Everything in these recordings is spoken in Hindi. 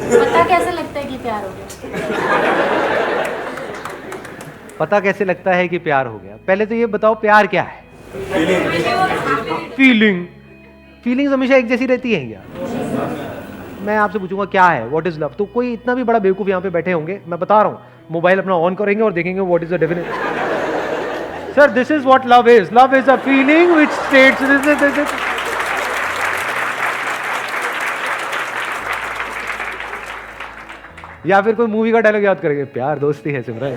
पता कैसे लगता है कि प्यार हो गया? पता कैसे लगता है कि प्यार हो गया? पहले तो ये बताओ प्यार क्या है? फीलिंग। फीलिंग्स हमेशा एक जैसी रहती है क्या? मैं आपसे पूछूंगा क्या है, व्हाट इज लव, तो कोई इतना भी बड़ा बेवकूफ यहाँ पे बैठे होंगे, मैं बता रहा हूँ, मोबाइल अपना ऑन करेंगे और देखेंगे what is the definition. Sir this is what love is. Love is a feeling which states. या फिर कोई मूवी का डायलॉग याद करेंगे, प्यार दोस्ती है सिमरन।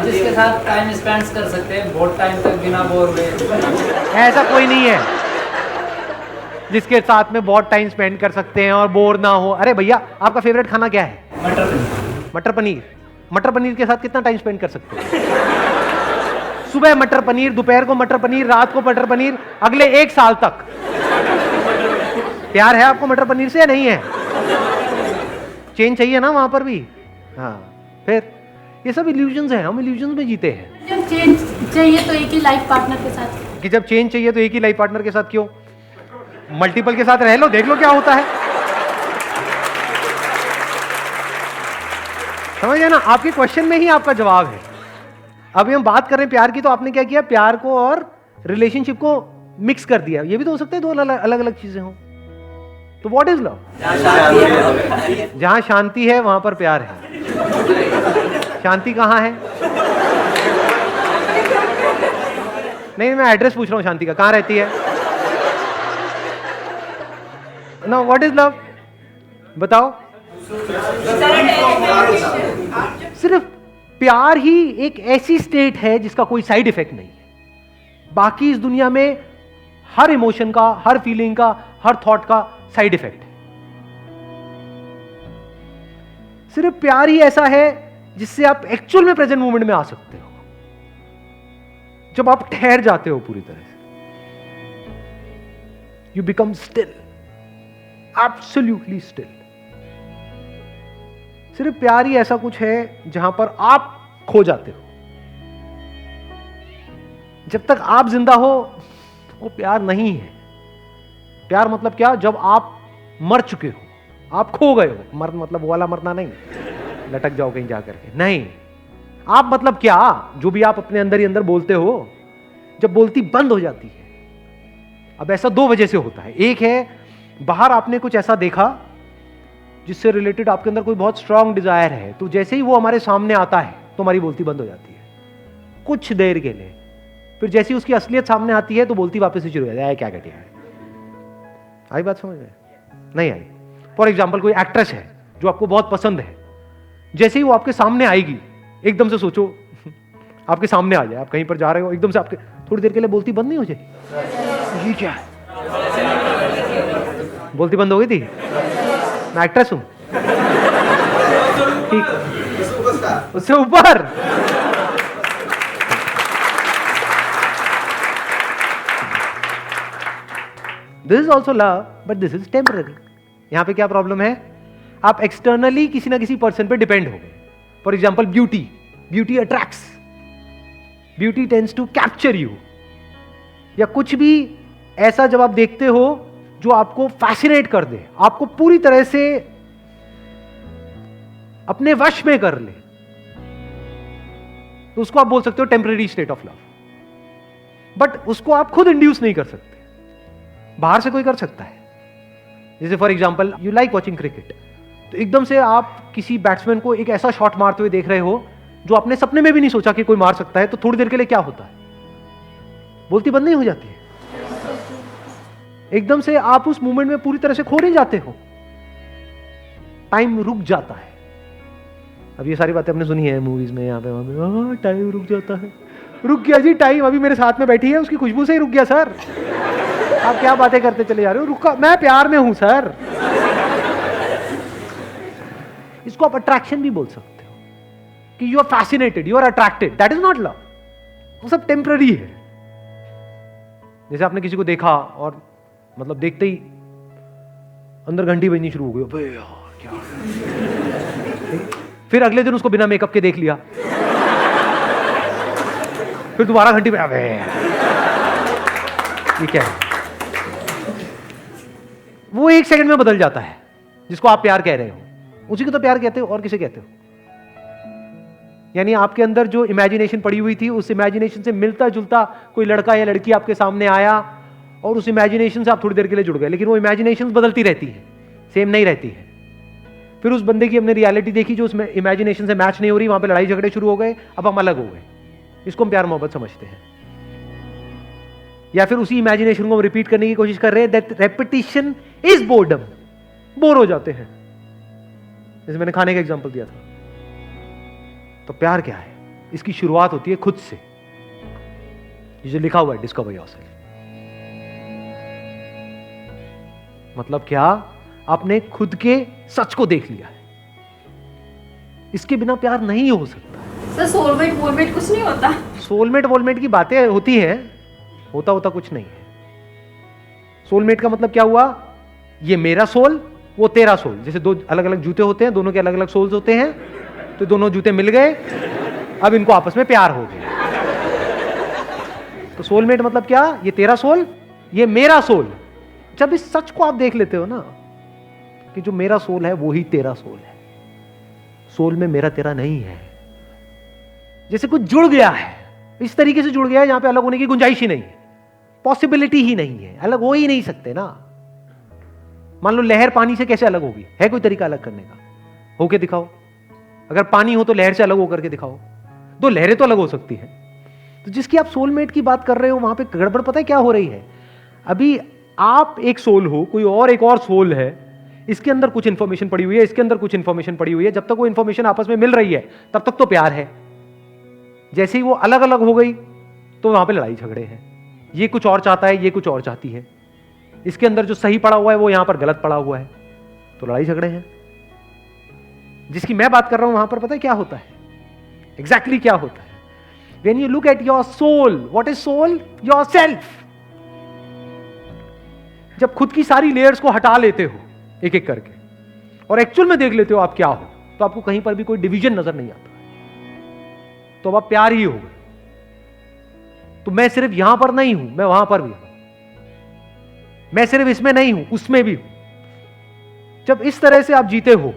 जिसके साथ टाइम स्पेंड कर सकते हैं बहुत टाइम तक बिना बोर हुए। ऐसा कोई नहीं है जिसके साथ में बहुत टाइम स्पेंड कर सकते हैं और बोर ना हो। अरे भैया आपका फेवरेट खाना क्या है? मटर पनीर। मटर पनीर। मटर पनीर के साथ कितना टाइम स्पेंड कर सकते हैं? सुबह मटर पनीर, दोपहर को मटर पनीर, रात को मटर पनीर, अगले 1 साल तक। प्यार है आपको मटर पनीर से या नहीं है? चेंज चाहिए ना वहां पर भी। हाँ फिर ये सब इल्यूजन्स हैं, हम इल्यूजन्स में जीते हैं। जब चेंज चाहिए तो एक ही लाइफ पार्टनर के साथ। कि जब चेंज चाहिए तो एक ही लाइफ पार्टनर के साथ क्यों? मल्टीपल के साथ रह लो, देख लो क्या होता है। समझ गए ना? आपके क्वेश्चन में ही आपका जवाब है। अभी हम बात कर रहे हैं प्यार की, तो आपने क्या किया, प्यार को और रिलेशनशिप को मिक्स कर दिया। ये भी तो हो सकता है दो अलग अलग चीजें हो। तो व्हाट इज लव? जहां शांति है वहां पर प्यार है। शांति कहां है? नहीं, मैं एड्रेस पूछ रहा हूं शांति का, कहां रहती है? ना व्हाट इज लव बताओ। सिर्फ प्यार ही एक ऐसी स्टेट है जिसका कोई साइड इफेक्ट नहीं है। बाकी इस दुनिया में हर इमोशन का, हर फीलिंग का, हर थॉट का साइड इफेक्ट है। सिर्फ प्यार ही ऐसा है जिससे आप एक्चुअल में प्रेजेंट मोमेंट में आ सकते हो, जब आप ठहर जाते हो पूरी तरह से। You become still, absolutely still. सिर्फ प्यार ही ऐसा कुछ है जहां पर आप खो जाते हो। जब तक आप जिंदा हो वो प्यार नहीं है। प्यार मतलब क्या? जब आप मर चुके हो, आप खो गए हो। मर मतलब वो वाला मरना नहीं, लटक जाओ कहीं जाकर के, नहीं। आप मतलब क्या? जो भी आप अपने अंदर ही अंदर बोलते हो, जब बोलती बंद हो जाती है। अब ऐसा 2 वजह से होता है। एक है बाहर आपने कुछ ऐसा देखा जिससे रिलेटेड आपके अंदर कोई बहुत स्ट्रांग डिजायर है, तो जैसे ही वो हमारे सामने आता है तो हमारी बोलती बंद हो जाती है कुछ देर के लिए। फिर जैसी उसकी असलियत सामने आती है तो बोलती वापस से शुरू हो जाती है। क्या घटिया है। आई बात समझ में? नहीं आई? फॉर एग्जाम्पल कोई एक्ट्रेस है जो आपको बहुत पसंद है, जैसे ही वो आपके सामने आएगी, एकदम से सोचो आपके सामने आ जाए, आप कहीं पर जा रहे हो, एकदम से आपके थोड़ी देर के लिए बोलती बंद नहीं हो जाएगी? ये क्या है? बोलती बंद हो गई थी। मैं एक्ट्रेस हूं, ठीक, उससे ऊपर। This is also love but this is temporary. यहां पे क्या प्रॉब्लम है? आप एक्सटर्नली किसी ना किसी पर्सन पे डिपेंड हो गए। For example beauty. Beauty attracts, beauty tends to capture you. या कुछ भी ऐसा जब आप देखते हो जो आपको फैसिनेट कर दे, आपको पूरी तरह से अपने वश में कर ले, तो उसको आप बोल सकते हो temporary state of love. But उसको आप खुद इंड्यूस नहीं कर सकते, बाहर से कोई कर सकता है। जैसे for example you like watching cricket, तो एकदम से आप किसी बैट्समैन को एक ऐसा शॉट मारते हुए देख रहे हो जो आपने सपने में भी नहीं सोचा कि कोई मार सकता है, तो थोड़ी देर के लिए क्या होता है? बोलती बंद नहीं हो जाती है? एकदम से आप उस मूवमेंट में पूरी तरह से खो नहीं जाते हो, टाइम रुक जाता है। अब ये सारी बातें आपने सुनी है मूवीज में, यहाँ पे वहां पे, टाइम रुक जाता है। रुक गया जी टाइम, अभी मेरे साथ में बैठी है, उसकी खुशबू से ही रुक गया सर। आप क्या बातें करते चले जा रहे हो? रुका, मैं प्यार में हूं सर। इसको आप अट्रैक्शन भी बोल सकते हो कि you are fascinated, you are attracted. That is not love, वो सब टेम्पररी है। जैसे आपने किसी को देखा और मतलब देखते ही अंदर घंटी बजनी शुरू हो गई, अबे यार क्या। फिर अगले दिन उसको बिना मेकअप के देख लिया, फिर दोबारा घंटी बजा, ये क्या है? वो 1 सेकंड में बदल जाता है, जिसको आप प्यार कह रहे हो, उसी को तो प्यार कहते हो, और किसे कहते हो? यानी आपके अंदर जो इमेजिनेशन पड़ी हुई थी, उस इमेजिनेशन से मिलता जुलता कोई लड़का या लड़की आपके सामने आया और उस इमेजिनेशन से आप थोड़ी देर के लिए जुड़ गए, लेकिन वो इमेजिनेशन बदलती रहती है, सेम नहीं रहती है। फिर उस बंदे की हमने रियलिटी देखी जो उसमें इमेजिनेशन से मैच नहीं हो रही, वहां पे लड़ाई झगड़े शुरू हो गए, अब हम अलग हो गए। इसको हम प्यार मोहब्बत समझते हैं। या फिर उसी इमेजिनेशन को हम रिपीट करने की कोशिश कर रहे हैं, that repetition is boredom, bore हो जाते हैं। जैसे मैंने खाने का एग्जांपल दिया था। तो प्यार क्या है? इसकी शुरुआत होती है खुद से। ये जो लिखा हुआ है डिस्कवर योरसेल्फ, मतलब क्या? आपने खुद के सच को देख लिया है। इसके बिना प्यार नहीं हो सकता। सर सोलमेट वोलमेट कुछ नहीं होता? सोलमेट वोलमेट की बातें होती हैं, होता कुछ नहीं है। सोलमेट का मतलब क्या हुआ? ये मेरा सोल, वो तेरा सोल। जैसे दो अलग अलग जूते होते हैं, दोनों के अलग अलग सोल्स होते हैं, तो दोनों जूते मिल गए, अब इनको आपस में प्यार हो गया। तो सोलमेट मतलब क्या? ये तेरा सोल, ये मेरा सोल। जब इस सच को आप देख लेते हो ना कि जो मेरा सोल है वो ही तेरा सोल है, सोल में मेरा तेरा नहीं है। जैसे कुछ जुड़ गया है, इस तरीके से जुड़ गया है जहां पे अलग होने की गुंजाइश ही नहीं है, पॉसिबिलिटी ही नहीं है, अलग हो ही नहीं सकते ना। मान लो लहर पानी से कैसे अलग होगी? है कोई तरीका अलग करने का? होके दिखाओ। अगर पानी हो तो लहर से अलग होकर के दिखाओ। दो लहरें तो अलग हो सकती हैं। तो जिसकी आप सोलमेट की बात कर रहे हो, वहां पे गड़बड़ पता है क्या हो रही है? अभी आप एक सोल हो, कोई और एक और सोल है, इसके अंदर कुछ इंफॉर्मेशन पड़ी हुई है, इसके अंदर कुछ इंफॉर्मेशन पड़ी हुई है। जब तक वो इंफॉर्मेशन आपस में मिल रही है तब तक तो प्यार है। जैसे ही वो अलग अलग हो गई तो वहां पे लड़ाई झगड़े हैं। ये कुछ और चाहता है, ये कुछ और चाहती है। इसके अंदर जो सही पड़ा हुआ है वो यहां पर गलत पड़ा हुआ है, तो लड़ाई झगड़े हैं। जिसकी मैं बात कर रहा हूं वहां पर पता है क्या होता है? एग्जैक्टली क्या होता है? When you look at your soul, what is soul? Yourself. जब खुद की सारी लेयर्स को हटा लेते हो एक एक करके और एक्चुअल में देख लेते हो आप क्या हो, तो आपको कहीं पर भी कोई डिवीजन नजर नहीं आता, तो अब आप प्यार ही हो गए। तो मैं सिर्फ यहां पर नहीं हूं, मैं वहां पर भी हूं। मैं सिर्फ इसमें नहीं हूं, उसमें भी हूं। जब इस तरह से आप जीते हो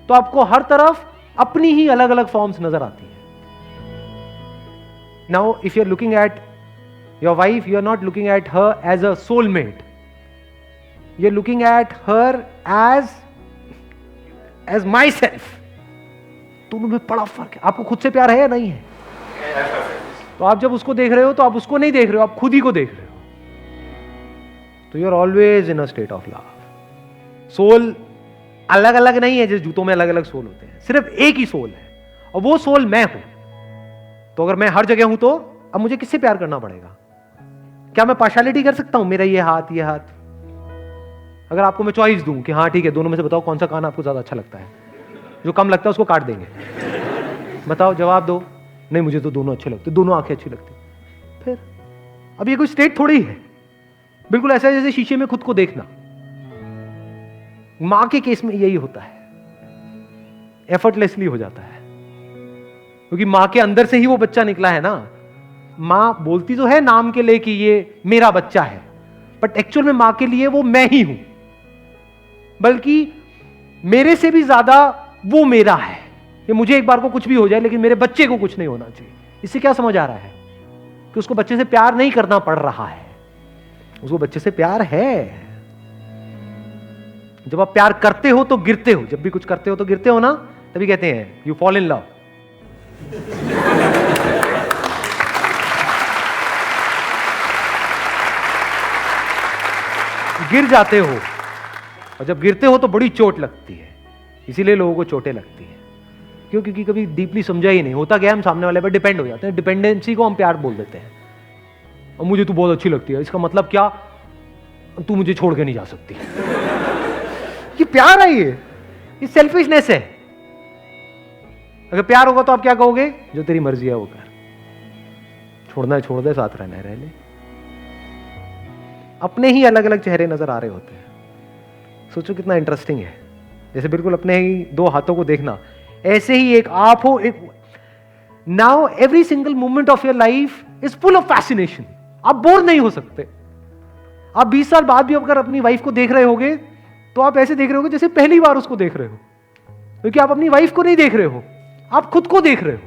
तो आपको हर तरफ अपनी ही अलग अलग फॉर्म्स नजर आती है। Now, if you're looking at your wife, you're not looking at her as a soulmate. You're looking at her as myself. दोनों में बड़ा फर्क है। आपको खुद से प्यार है या नहीं है? तो आप जब उसको देख रहे हो तो आप उसको नहीं देख रहे हो, आप खुद ही को देख रहे हो। तो you're always in a state of love. Soul अलग अलग नहीं है, जैसे जूतों में अलग अलग सोल होते हैं, सिर्फ एक ही सोल है और वो सोल मैं हूं। तो अगर मैं हर जगह हूं तो अब मुझे किससे प्यार करना पड़ेगा? क्या मैं पार्शियलिटी कर सकता हूं? मेरा ये हाथ, ये हाथ। अगर आपको मैं चॉइस दूं कि हाँ ठीक है, दोनों में से बताओ कौन सा कान आपको ज्यादा अच्छा लगता है, जो कम लगता है उसको काट देंगे। बताओ, जवाब दो। नहीं, मुझे तो दोनों अच्छे लगते, दोनों आंखें अच्छी लगती। फिर अब ये कोई स्टेट थोड़ी है, बिल्कुल ऐसा है जैसे शीशे में खुद को देखना। मां के केस में यही होता है, एफर्टलेसली हो जाता है, क्योंकि मां के अंदर से ही वो बच्चा निकला है ना। मां बोलती तो है नाम के लिए कि ये मेरा बच्चा है, बट एक्चुअल में मां के लिए वो मैं ही हूं, बल्कि मेरे से भी ज्यादा वो मेरा है। कि मुझे एक बार को कुछ भी हो जाए लेकिन मेरे बच्चे को कुछ नहीं होना चाहिए। इससे क्या समझ आ रहा है? कि उसको बच्चे से प्यार नहीं करना पड़ रहा है, उसको बच्चे से प्यार है। जब आप प्यार करते हो तो गिरते हो, जब भी कुछ करते हो तो गिरते हो ना, तभी कहते हैं यू फॉल इन लव। गिर जाते हो, और जब गिरते हो तो बड़ी चोट लगती है। इसीलिए लोगों को चोटें लगती हैं, क्यों? क्योंकि कभी डीपली समझा ही नहीं होता। क्या हम सामने वाले पर डिपेंड हो जाते हैं, डिपेंडेंसी को हम प्यार बोल देते हैं। और मुझे तू बहुत अच्छी लगती है, इसका मतलब क्या? तू मुझे छोड़ के नहीं जा सकती। ये प्यार है? ये सेल्फिशनेस है। अगर प्यार होगा तो आप क्या कहोगे? जो तेरी मर्जी है वो कर, छोड़ना है छोड़ दे, साथ रहना है रह ले। अपने ही अलग अलग चेहरे नजर आ रहे होते हैं। सोचो कितना इंटरेस्टिंग है। जैसे बिल्कुल अपने ही दो हाथों को देखना, ऐसे ही एक आप हो, एक now every single moment of your life is full of fascination. आप बोर नहीं हो सकते। आप 20 साल बाद भी अगर अपनी वाइफ को देख रहे होगे तो आप ऐसे देख रहे हो जैसे पहली बार उसको देख रहे हो, क्योंकि आप अपनी वाइफ को नहीं देख रहे हो, आप खुद को देख रहे हो,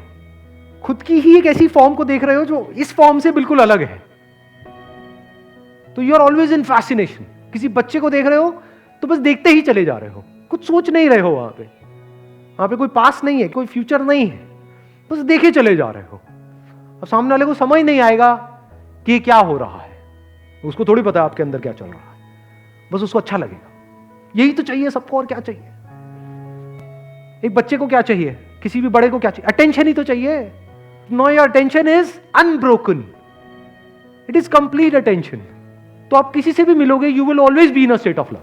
खुद की ही एक ऐसी फॉर्म को देख रहे हो जो इस फॉर्म से बिल्कुल अलग है। तो you are always in fascination. किसी बच्चे को देख रहे हो तो बस देखते ही चले जा रहे हो, कुछ सोच नहीं रहे हो, वहां पे कोई पास नहीं है, कोई फ्यूचर नहीं है, बस देखे चले जा रहे हो। अब सामने वाले को समझ नहीं आएगा कि ये क्या हो रहा है, उसको थोड़ी पता है आपके अंदर क्या चल रहा है, बस उसको अच्छा लगेगा। यही तो चाहिए सबको, और क्या चाहिए? एक बच्चे को क्या चाहिए, किसी भी बड़े को क्या चाहिए? अटेंशन ही तो चाहिए। No, your attention is unbroken, it is complete attention. तो आप किसी से भी मिलोगे, you will always be in a state of love.